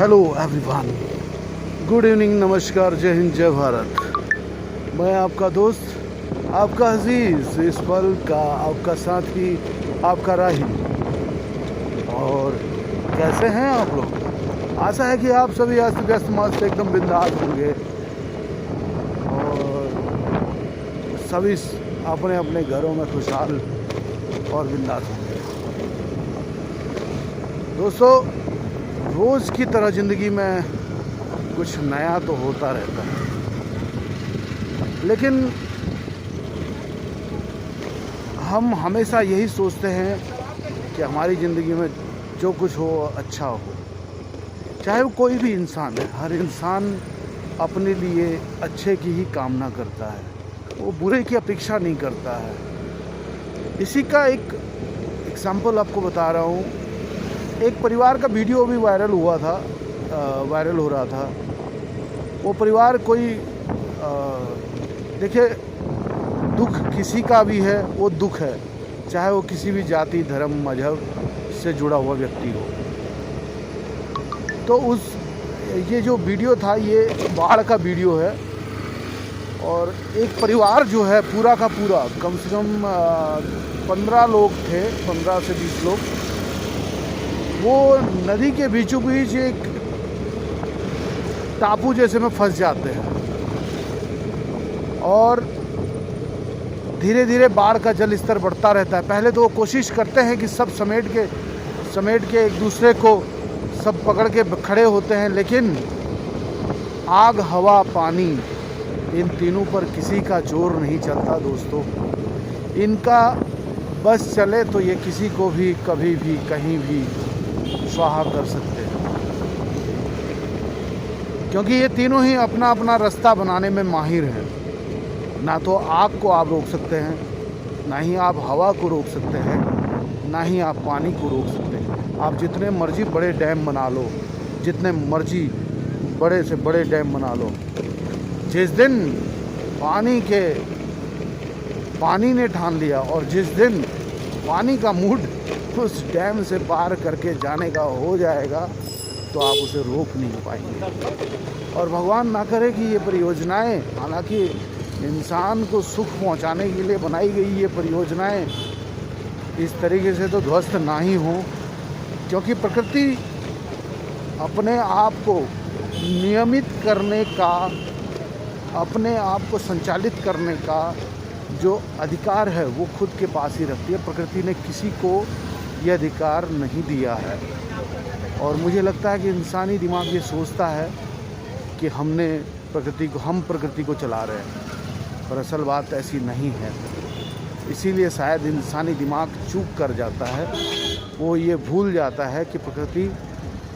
Hello everyone, good evening, नमस्कार, जय हिंद, जय भारत। मैं आपका दोस्त, आपका अजीज़, इस पल का आपका साथी, आपका राही। और कैसे हैं आप लोग? आशा है कि आप सभी अस्त व्यस्त मस्त एकदम बिंदास होंगे और सभी अपने अपने घरों में खुशहाल और बिंदास होंगे। दोस्तों, रोज़ की तरह ज़िंदगी में कुछ नया तो होता रहता है, लेकिन हम हमेशा यही सोचते हैं कि हमारी ज़िंदगी में जो कुछ हो अच्छा हो। चाहे वो कोई भी इंसान है, हर इंसान अपने लिए अच्छे की ही कामना करता है, वो बुरे की अपेक्षा नहीं करता है। इसी का एक एग्जाम्पल आपको बता रहा हूँ। एक परिवार का वीडियो भी वायरल हो रहा था। वो परिवार कोई देखिए, दुख किसी का भी है, वो दुख है, चाहे वो किसी भी जाति, धर्म, मजहब से जुड़ा हुआ व्यक्ति हो। तो ये जो वीडियो था, ये बाढ़ का वीडियो है। और एक परिवार जो है पूरा का पूरा, कम से कम 15 लोग थे, 15 से 20 लोग, वो नदी के बीचों बीच एक टापू जैसे में फंस जाते हैं और धीरे धीरे बाढ़ का जल स्तर बढ़ता रहता है। पहले तो वो कोशिश करते हैं कि सब समेट के एक दूसरे को सब पकड़ के खड़े होते हैं, लेकिन आग, हवा, पानी, इन तीनों पर किसी का जोर नहीं चलता दोस्तों। इनका बस चले तो ये किसी को भी कभी भी कहीं भी स्वाहा कर सकते हैं, क्योंकि ये तीनों ही अपना अपना रास्ता बनाने में माहिर हैं। ना तो आग को आप रोक सकते हैं, ना ही आप हवा को रोक सकते हैं, ना ही आप पानी को रोक सकते हैं। आप जितने मर्जी बड़े डैम बना लो, जितने मर्जी बड़े से बड़े डैम बना लो, जिस दिन पानी ने ठान लिया और जिस दिन पानी का मूड उस डैम से पार करके जाने का हो जाएगा, तो आप उसे रोक नहीं पाएंगे। और भगवान ना करे कि ये परियोजनाएं, हालांकि इंसान को सुख पहुंचाने के लिए बनाई गई ये परियोजनाएं, इस तरीके से तो ध्वस्त ना ही हो, क्योंकि प्रकृति अपने आप को नियमित करने का, अपने आप को संचालित करने का जो अधिकार है वो खुद के पास ही रखती है। प्रकृति ने किसी को ये अधिकार नहीं दिया है। और मुझे लगता है कि इंसानी दिमाग ये सोचता है कि हम प्रकृति को चला रहे हैं, पर असल बात ऐसी नहीं है। इसीलिए शायद इंसानी दिमाग चूक कर जाता है, वो ये भूल जाता है कि प्रकृति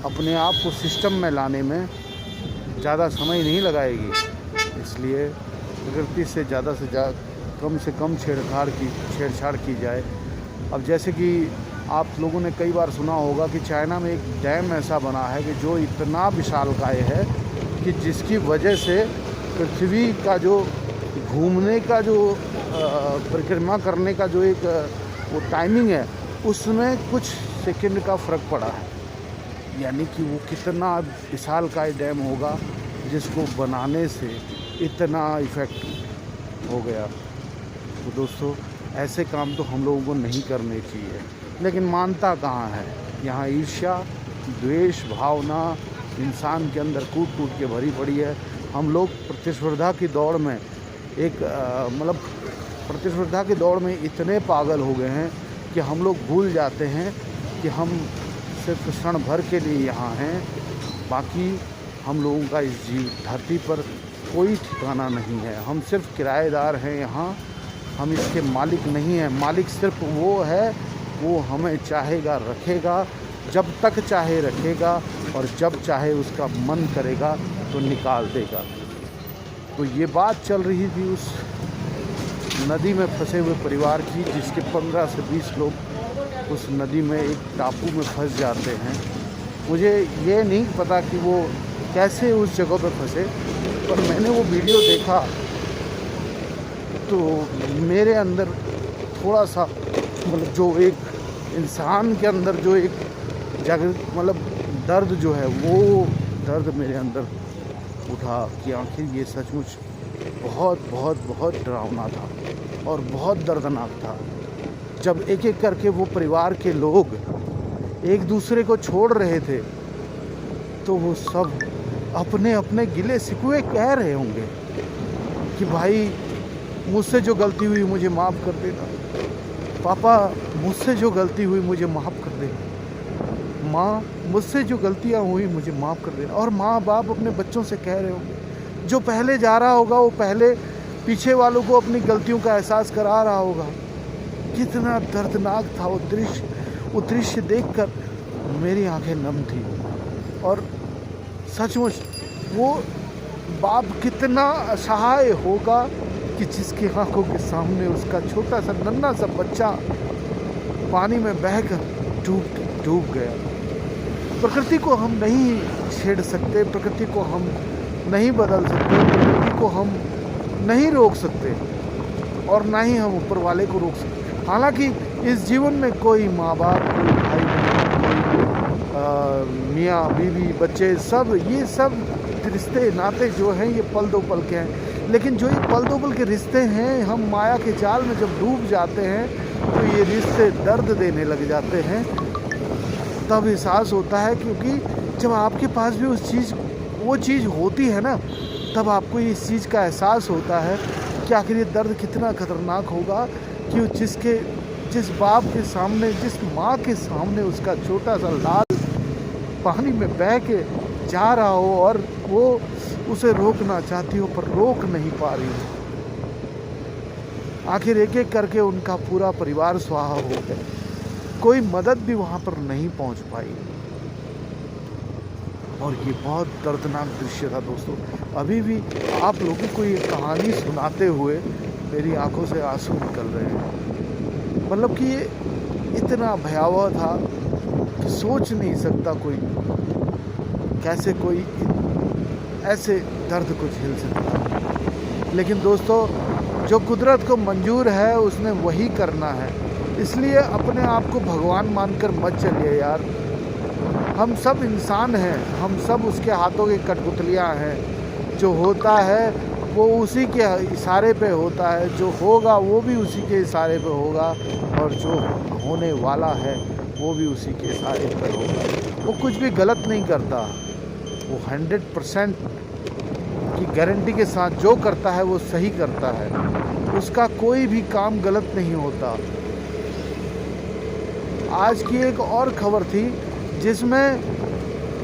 अपने आप को सिस्टम में लाने में ज़्यादा समय नहीं लगाएगी। इसलिए प्रकृति से ज़्यादा से कम से कम छेड़छाड़ की जाए। अब जैसे कि आप लोगों ने कई बार सुना होगा कि चाइना में एक डैम ऐसा बना है कि जो इतना विशालकाय है कि जिसकी वजह से पृथ्वी का जो घूमने का जो परिक्रमा करने का जो एक वो टाइमिंग है, उसमें कुछ सेकंड का फ़र्क पड़ा है। यानी कि वो कितना विशालकाय डैम होगा जिसको बनाने से इतना इफ़ेक्ट हो गया। तो दोस्तों, ऐसे काम तो हम लोगों को नहीं करने चाहिए, लेकिन मानता कहाँ है। यहाँ ईर्ष्या, द्वेष भावना इंसान के अंदर कूट के भरी पड़ी है। हम लोग प्रतिस्पर्धा की दौड़ में इतने पागल हो गए हैं कि हम लोग भूल जाते हैं कि हम सिर्फ क्षण भर के लिए यहाँ हैं। बाकी हम लोगों का इस धरती पर कोई ठिकाना नहीं है। हम सिर्फ किराएदार हैं यहाँ, हम इसके मालिक नहीं हैं। मालिक सिर्फ वो है, वो हमें चाहेगा रखेगा, जब तक चाहे रखेगा, और जब चाहे उसका मन करेगा तो निकाल देगा। तो ये बात चल रही थी उस नदी में फंसे हुए परिवार की, जिसके 15 से 20 लोग उस नदी में एक टापू में फंस जाते हैं। मुझे ये नहीं पता कि वो कैसे उस जगह पर फंसे, पर मैंने वो वीडियो देखा तो मेरे अंदर थोड़ा सा जो एक इंसान के अंदर जो एक जागृत दर्द जो है वो दर्द मेरे अंदर उठा कि आखिर ये सचमुच बहुत बहुत बहुत डरावना था और बहुत दर्दनाक था। जब एक एक करके वो परिवार के लोग एक दूसरे को छोड़ रहे थे तो वो सब अपने अपने गिले शिकवे कह रहे होंगे कि भाई मुझसे जो गलती हुई मुझे माफ़ कर देना, पापा मुझसे जो गलती हुई मुझे माफ़ कर देना, माँ मुझसे जो गलतियाँ हुई मुझे माफ़ कर देना। और माँ बाप अपने बच्चों से कह रहे होंगे, जो पहले जा रहा होगा वो पहले पीछे वालों को अपनी गलतियों का एहसास करा रहा होगा। कितना दर्दनाक था वो दृश्य देखकर मेरी आंखें नम थी। और सचमुच वो बाप कितना असहाय होगा कि जिसकी आंखों के सामने उसका छोटा सा नन्हा सा बच्चा पानी में बहकर डूब गया। प्रकृति को हम नहीं छेड़ सकते, प्रकृति को हम नहीं बदल सकते, प्रकृति को हम नहीं रोक सकते और ना ही हम ऊपर वाले को रोक सकते। हालांकि इस जीवन में कोई माँ बाप, कोई भाई बहन, कोई मियाँ बीवी बच्चे, सब ये सब रिश्ते नाते जो हैं ये पल दो पल के हैं। लेकिन जो ये पल दो पल के रिश्ते हैं, हम माया के जाल में जब डूब जाते हैं तो ये रिश्ते दर्द देने लग जाते हैं। तब एहसास होता है, क्योंकि जब आपके पास भी वो चीज़ होती है ना, तब आपको इस चीज़ का एहसास होता है कि आखिर ये दर्द कितना खतरनाक होगा कि जिस बाप के सामने, जिस माँ के सामने उसका छोटा सा लाल पानी में बह के जा रहा हो और वो उसे रोकना चाहती हो पर रोक नहीं पा रही हो। आखिर एक एक करके उनका पूरा परिवार स्वाहा हो गया, कोई मदद भी वहाँ पर नहीं पहुँच पाई। और ये बहुत दर्दनाक दृश्य था दोस्तों। अभी भी आप लोगों को ये कहानी सुनाते हुए मेरी आंखों से आंसू निकल रहे हैं। मतलब कि ये इतना भयावह था कि सोच नहीं सकता कोई कैसे कोई ऐसे दर्द को झेल सकता है। लेकिन दोस्तों, जो कुदरत को मंजूर है उसने वही करना है। इसलिए अपने आप को भगवान मानकर मत चलिए यार। हम सब इंसान हैं, हम सब उसके हाथों की कठपुतलियाँ हैं। जो होता है वो उसी के इशारे पे होता है, जो होगा वो भी उसी के इशारे पे होगा, और जो होने वाला है वो भी उसी के इशारे पे होगा। वो कुछ भी गलत नहीं करता, वो 100% की गारंटी के साथ जो करता है वो सही करता है। उसका कोई भी काम गलत नहीं होता। आज की एक और खबर थी जिसमें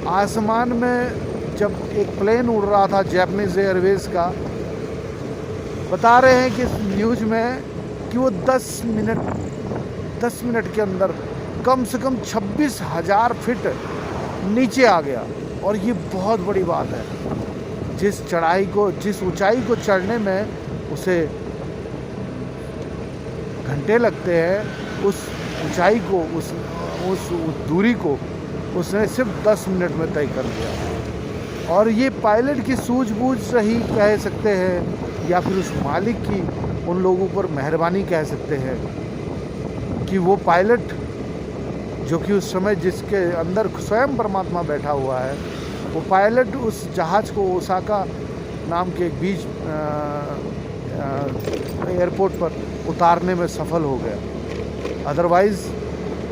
आसमान में जब एक प्लेन उड़ रहा था जापानीज़ एयरवेज़ का, बता रहे हैं कि इस न्यूज़ में कि वो 10 मिनट के अंदर कम से कम 26,000 फीट नीचे आ गया। और ये बहुत बड़ी बात है। जिस ऊंचाई को चढ़ने में उसे घंटे लगते हैं, उस ऊंचाई को, उस दूरी को उसने सिर्फ 10 मिनट में तय कर दिया। और ये पायलट की सूझबूझ रही कह सकते हैं, या फिर उस मालिक की उन लोगों पर मेहरबानी कह सकते हैं कि वो पायलट जो कि उस समय जिसके अंदर स्वयं परमात्मा बैठा हुआ है, वो पायलट उस जहाज़ को ओसाका नाम के एक बीच एयरपोर्ट पर उतारने में सफल हो गया। अदरवाइज़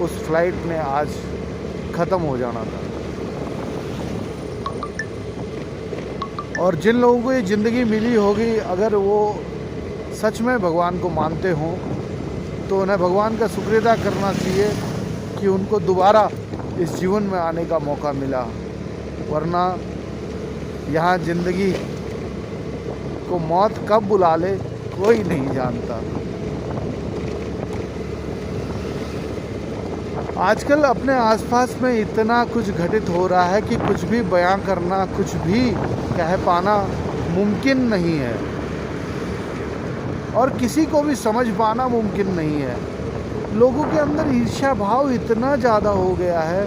उस फ्लाइट ने आज ख़त्म हो जाना था। और जिन लोगों को ये ज़िंदगी मिली होगी, अगर वो सच में भगवान को मानते हों तो उन्हें भगवान का शुक्रिया करना चाहिए कि उनको दोबारा इस जीवन में आने का मौका मिला। वरना यहाँ ज़िंदगी को मौत कब बुला ले कोई नहीं जानता। आजकल अपने आसपास में इतना कुछ घटित हो रहा है कि कुछ भी बयां करना, कुछ भी कह पाना मुमकिन नहीं है, और किसी को भी समझ पाना मुमकिन नहीं है। लोगों के अंदर ईर्ष्या भाव इतना ज़्यादा हो गया है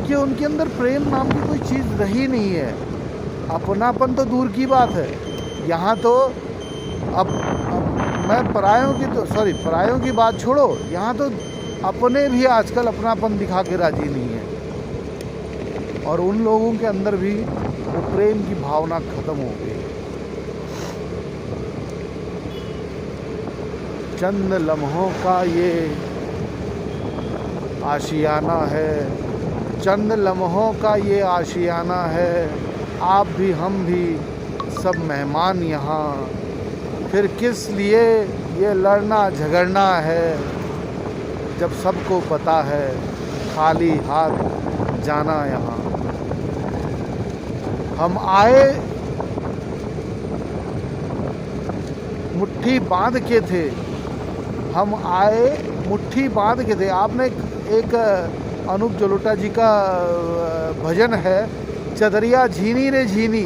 कि उनके अंदर प्रेम नाम की कोई चीज़ रही नहीं है। अपनापन तो दूर की बात है, यहाँ तो अब मैं परायों की बात छोड़ो, यहाँ तो अपने भी आजकल अपनापन दिखा के राजी नहीं है। और उन लोगों के अंदर भी वो प्रेम की भावना खत्म हो गई। चंद लम्हों का ये आशियाना है, चंद लम्हों का ये आशियाना है, आप भी हम भी सब मेहमान यहाँ, फिर किस लिए ये लड़ना झगड़ना है, जब सबको पता है खाली हाथ जाना यहाँ। हम आए मुट्ठी बांध के थे, हम आए मुट्ठी बांध के थे। आपने एक अनूप जलोटा जी का भजन है, चदरिया झीनी रे झीनी,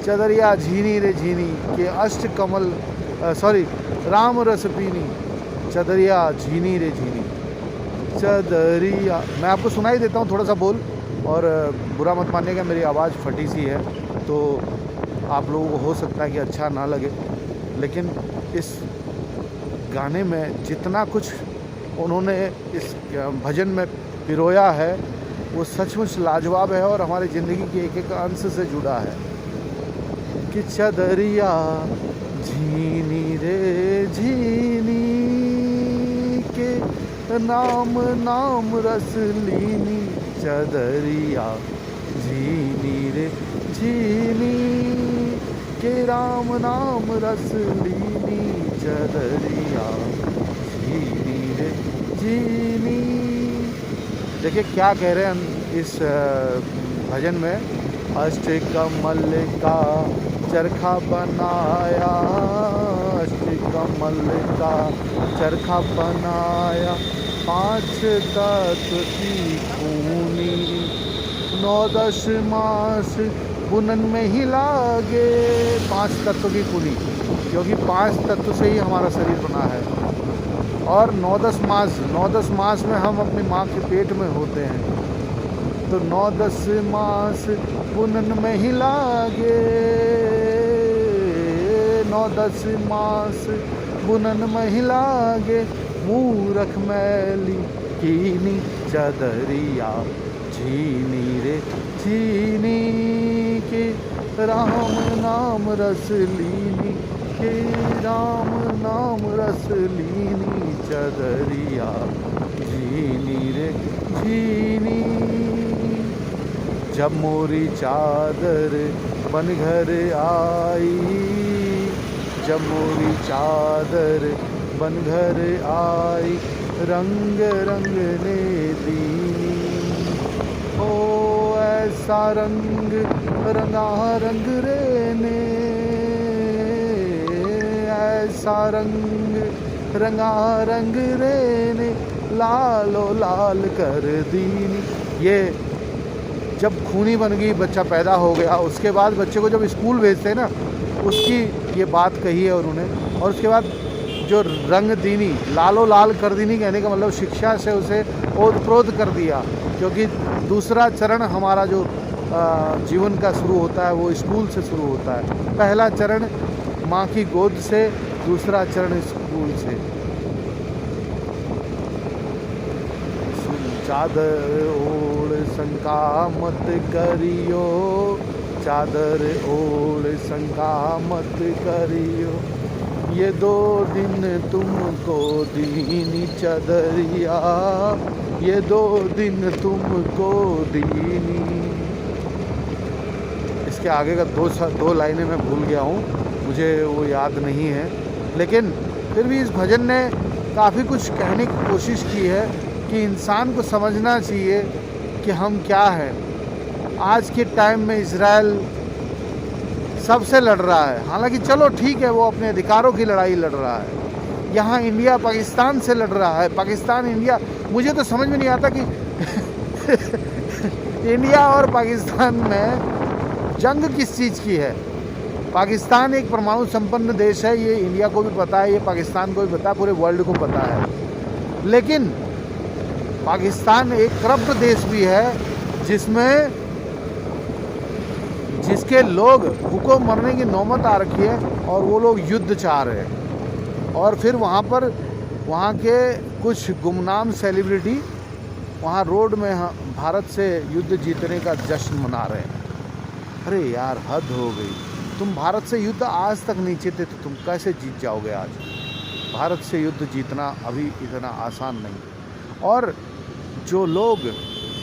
चदरिया झीनी रे झीनी के अष्ट कमल राम रस पीनी, चदरिया झीनी रे झीनी, चदरिया। मैं आपको सुनाई देता हूँ थोड़ा सा बोल, और बुरा मत मानिएगा, मेरी आवाज़ फटी सी है तो आप लोगों को हो सकता है कि अच्छा ना लगे, लेकिन इस गाने में जितना कुछ उन्होंने इस भजन में पिरोया है वो सचमुच लाजवाब है और हमारी ज़िंदगी के एक एक अंश से जुड़ा है। कि चदरिया झीनी रे झीनी के नाम नाम रस लीनी, चदरिया झीनी रे झीनी के राम नाम रस लीनी, चदरिया झीनी रे झीनी। देखिए क्या कह रहे हैं इस भजन में, अष्टकमल का चरखा बनाया, अष्टकमल का चरखा बनाया, 5 तत्व की खूनी, 9-10 मास बुनन में ही लागे। 5 तत्व की खूनी, क्योंकि 5 तत्व से ही हमारा शरीर बना है, और 9-10 मास में हम अपनी माँ के पेट में होते हैं, तो 9-10 मास बुनन में ही लागे, 9-10 मास बुनन में ही लागे, मूरख मैली कीनी, चदरिया झीनी रे झीनी के राम नाम रस लीनी, के राम नाम रस लीनी, चदरिया झीनी रे झीनी। जब मोरी चादर बन घर आई, जब मोरी चादर बन घर आई, रंग रंग ने दीनी, ओ ऐसा रंग रंगा रंग रे ने, ऐसा रंग रंगा रंग रे ने, लालो लाल कर दीनी। ये जब खूनी बन गई, बच्चा पैदा हो गया, उसके बाद बच्चे को जब स्कूल भेजते हैं ना, उसकी ये बात कही है उन्होंने। और उसके बाद जो रंग दीनी, लालो लाल कर दीनी कहने का मतलब शिक्षा से उसे ओतप्रोत कर दिया, क्योंकि दूसरा चरण हमारा जो जीवन का शुरू होता है वो स्कूल से शुरू होता है। पहला चरण माँ की गोद से, दूसरा चरण स्कूल से। चादर ओढ़ शंका मत करियो, चादर ओढ़ शंका मत करियो, ये 2 दिन तुमको दीनी, चदरिया ये 2 दिन तुमको दीनी। इसके आगे का 2 लाइनें मैं भूल गया हूँ, मुझे वो याद नहीं है, लेकिन फिर भी इस भजन ने काफ़ी कुछ कहने की कोशिश की है कि इंसान को समझना चाहिए कि हम क्या हैं। आज के टाइम में इजराइल सबसे लड़ रहा है, हालांकि चलो ठीक है, वो अपने अधिकारों की लड़ाई लड़ रहा है। यहाँ इंडिया पाकिस्तान से लड़ रहा है, पाकिस्तान इंडिया, मुझे तो समझ में नहीं आता कि इंडिया और पाकिस्तान में जंग किस चीज़ की है। पाकिस्तान एक परमाणु संपन्न देश है, ये इंडिया को भी पता है, ये पाकिस्तान को भी पता है, पूरे वर्ल्ड को पता है। लेकिन पाकिस्तान एक करप्ट देश भी है, जिसके लोग भूखों मरने की नौबत आ रखी है, और वो लोग युद्ध चाह रहे हैं। और फिर वहाँ के कुछ गुमनाम सेलिब्रिटी वहाँ रोड में भारत से युद्ध जीतने का जश्न मना रहे हैं। अरे यार, हद हो गई। तुम भारत से युद्ध आज तक नहीं जीते तो तुम कैसे जीत जाओगे आज? भारत से युद्ध जीतना अभी इतना आसान नहीं। और जो लोग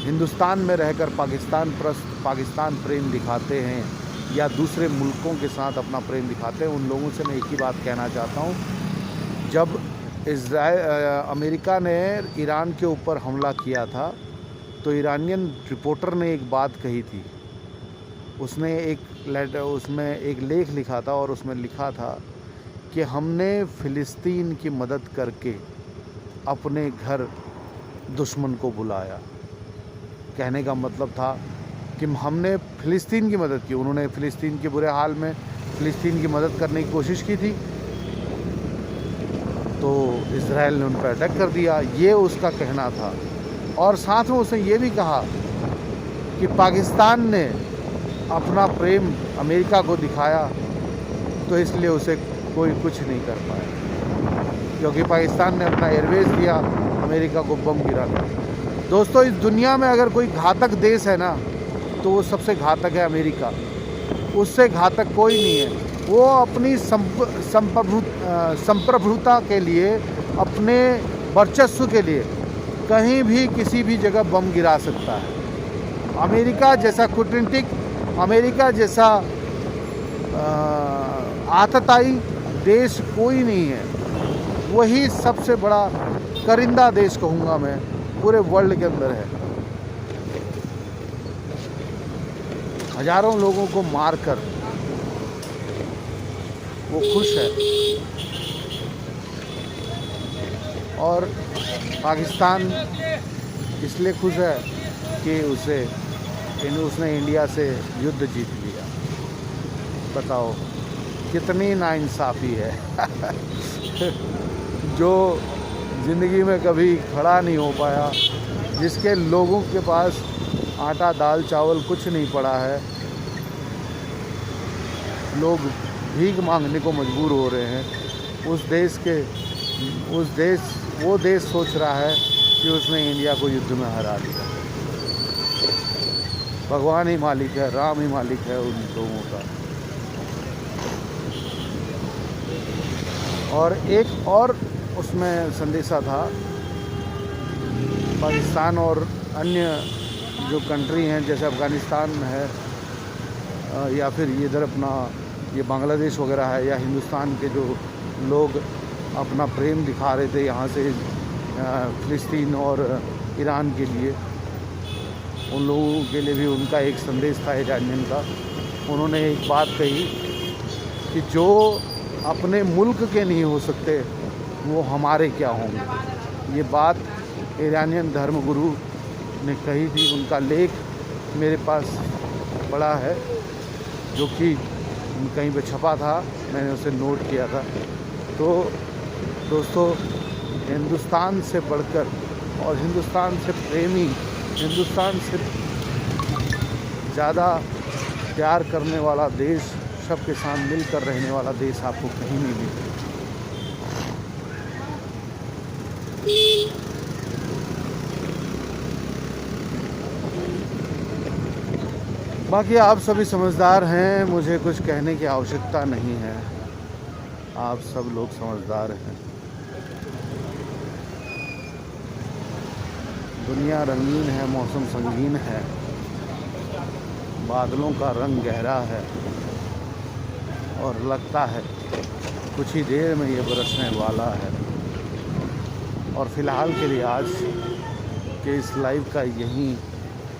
हिंदुस्तान में रहकर पाकिस्तान प्रेम दिखाते हैं या दूसरे मुल्कों के साथ अपना प्रेम दिखाते हैं, उन लोगों से मैं एक ही बात कहना चाहता हूँ। जब अमेरिका ने ईरान के ऊपर हमला किया था तो ईरानियन रिपोर्टर ने एक बात कही थी। उसने उसमें एक लेख लिखा था और उसमें लिखा था कि हमने फ़िलिस्तीन की मदद करके अपने घर दुश्मन को बुलाया। कहने का मतलब था कि हमने फ़िलिस्तीन की मदद की। उन्होंने फ़िलिस्तीन के बुरे हाल में फ़िलिस्तीन की मदद करने की कोशिश की थी, तो इज़राइल ने उन पर अटैक कर दिया। ये उसका कहना था। और साथ में उसने ये भी कहा कि पाकिस्तान ने अपना प्रेम अमेरिका को दिखाया तो इसलिए उसे कोई कुछ नहीं कर पाया, क्योंकि पाकिस्तान ने अपना एयरबेस दिया अमेरिका को बम गिराने। दोस्तों, इस दुनिया में अगर कोई घातक देश है ना तो वो सबसे घातक है अमेरिका। उससे घातक कोई नहीं है। वो अपनी संप्रभुता के लिए, अपने वर्चस्व के लिए कहीं भी किसी भी जगह बम गिरा सकता है। अमेरिका जैसा कूटनीतिक, अमेरिका जैसा आतताई देश कोई नहीं है। वही सबसे बड़ा करिंदा देश कहूँगा मैं पूरे वर्ल्ड के अंदर है। हजारों लोगों को मारकर वो खुश है। और पाकिस्तान इसलिए खुश है कि उसने इंडिया से युद्ध जीत लिया। बताओ कितनी नाइंसाफ़ी है। जो ज़िंदगी में कभी खड़ा नहीं हो पाया, जिसके लोगों के पास आटा दाल चावल कुछ नहीं पड़ा है, लोग भीख मांगने को मजबूर हो रहे हैं। वो देश सोच रहा है कि उसने इंडिया को युद्ध में हरा दिया। भगवान ही मालिक है, राम ही मालिक है उन लोगों का। और एक और उसमें संदेशा था, पाकिस्तान और अन्य जो कंट्री हैं जैसे अफ़गानिस्तान है या फिर इधर अपना ये बांग्लादेश वगैरह है, या हिंदुस्तान के जो लोग अपना प्रेम दिखा रहे थे यहाँ से फ़िलिस्तीन और ईरान के लिए, उन लोगों के लिए भी उनका एक संदेश था ईरानियन का। उन्होंने एक बात कही कि जो अपने मुल्क के नहीं हो सकते वो हमारे क्या होंगे। ये बात ईरानियन धर्मगुरु ने कही थी। उनका लेख मेरे पास पड़ा है जो कि कहीं पे छपा था, मैंने उसे नोट किया था। तो दोस्तों, हिंदुस्तान से बढ़कर और हिंदुस्तान से प्रेमी, हिंदुस्तान से ज़्यादा प्यार करने वाला देश, सबके साथ मिलकर रहने वाला देश आपको कहीं नहीं मिलेगा। बाकी आप सभी समझदार हैं, मुझे कुछ कहने की आवश्यकता नहीं है। आप सब लोग समझदार हैं। दुनिया रंगीन है, मौसम संगीन है, बादलों का रंग गहरा है और लगता है कुछ ही देर में ये बरसने वाला है। और फ़िलहाल के लिए आज के इस लाइव का यहीं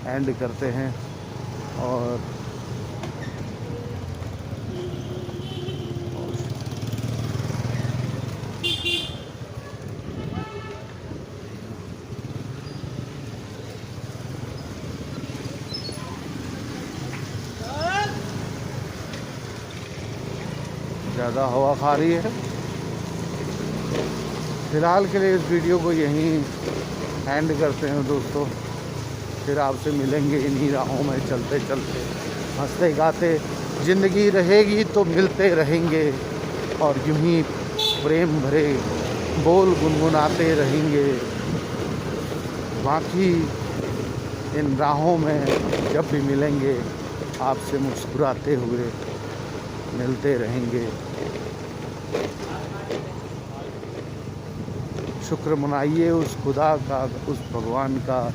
एंड करते हैं। और ज़्यादा हवा खा रही है। फ़िलहाल के लिए इस वीडियो को यहीं एंड करते हैं दोस्तों। फिर आपसे मिलेंगे इन्हीं राहों में चलते चलते, हंसते गाते। ज़िंदगी रहेगी तो मिलते रहेंगे और यूं ही प्रेम भरे बोल गुनगुनाते रहेंगे। बाकी इन राहों में जब भी मिलेंगे आपसे मुस्कुराते हुए मिलते रहेंगे। शुक्र मनाइए उस खुदा का, उस भगवान का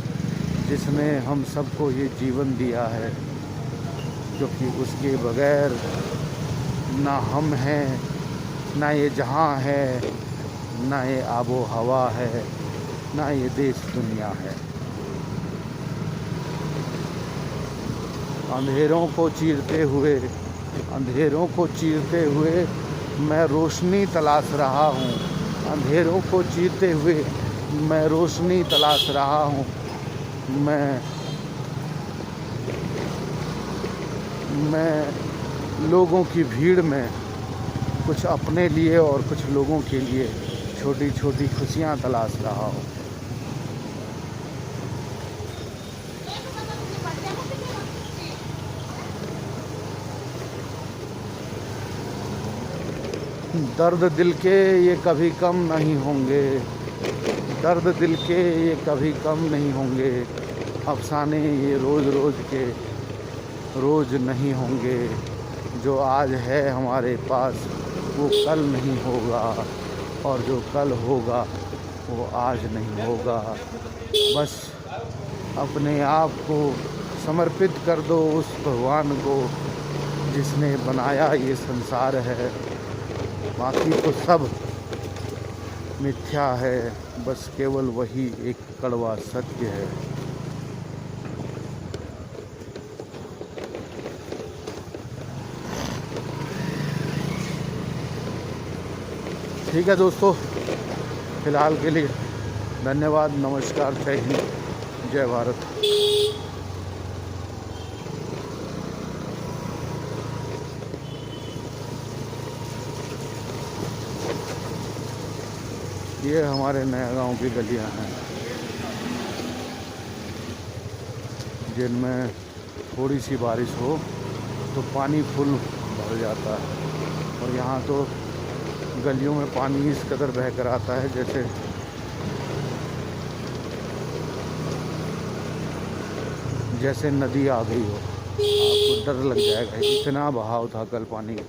जिसने हम सबको ये जीवन दिया है, क्योंकि उसके बगैर ना हम हैं, ना ये जहां है, ना ये आबो हवा है, ना ये देश दुनिया है। अंधेरों को चीरते हुए मैं रोशनी तलाश रहा हूँ। अंधेरों को चीरते हुए मैं रोशनी तलाश रहा हूँ। मैं लोगों की भीड़ में कुछ अपने लिए और कुछ लोगों के लिए छोटी छोटी खुशियाँ तलाश रहा हूँ। दर्द दिल के ये कभी कम नहीं होंगे, दर्द दिल के ये कभी कम नहीं होंगे। अफसाने ये रोज़ रोज़ के रोज़ नहीं होंगे। जो आज है हमारे पास वो कल नहीं होगा, और जो कल होगा वो आज नहीं होगा। बस अपने आप को समर्पित कर दो उस भगवान को जिसने बनाया ये संसार है। बाकी तो सब मिथ्या है, बस केवल वही एक कड़वा सत्य है। ठीक है दोस्तों, फिलहाल के लिए धन्यवाद, नमस्कार, जय हिंद, जय भारत। ये हमारे नया गांव की गलियां हैं जिनमें थोड़ी सी बारिश हो तो पानी फुल भर जाता है। और यहाँ तो गलियों में पानी इस कदर बह कर आता है जैसे नदी आ गई हो। आपको डर लग जाएगा, इतना बहाव था कल पानी का।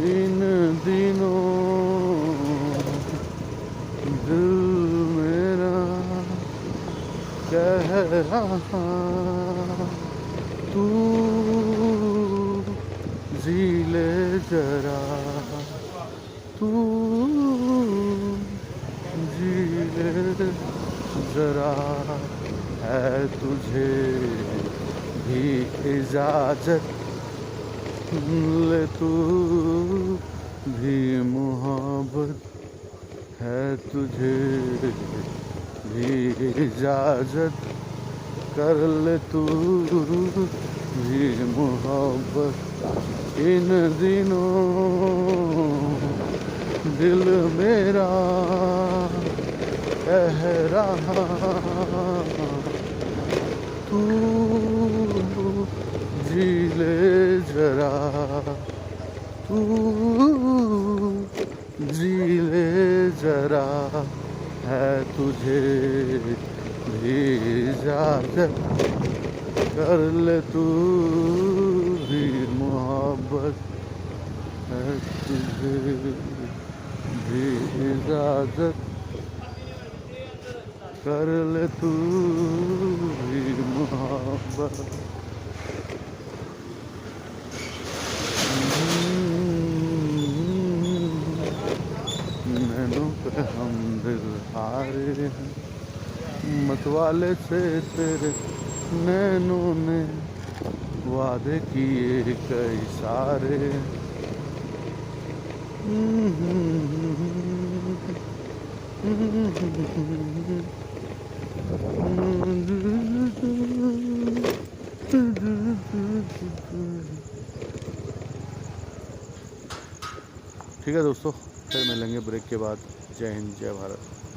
इन दिनों दिल मेरा कह रहा तू जी ले जरा, तू जी ले जरा, है तुझे भी इजाजत, ले तू भी मोहब्बत, है तुझे भी इजाजत, कर ले तू भी मोहब्बत। इन दिनों दिल मेरा कह रहा तू जी ले जरा, तू जी ले जरा, है तुझे भी इजाजत, कर ले तू भी मोहब्बत, है तुझे भी इजाजत, कर ले तू भी मोहब्बत। नैनों पे हम दिल हारे हैं, मतवाले से तेरे नैनों ने वादे किए कई सारे। ठीक है दोस्तों, फिर मिलेंगे ब्रेक के बाद। जय हिंद, जय भारत।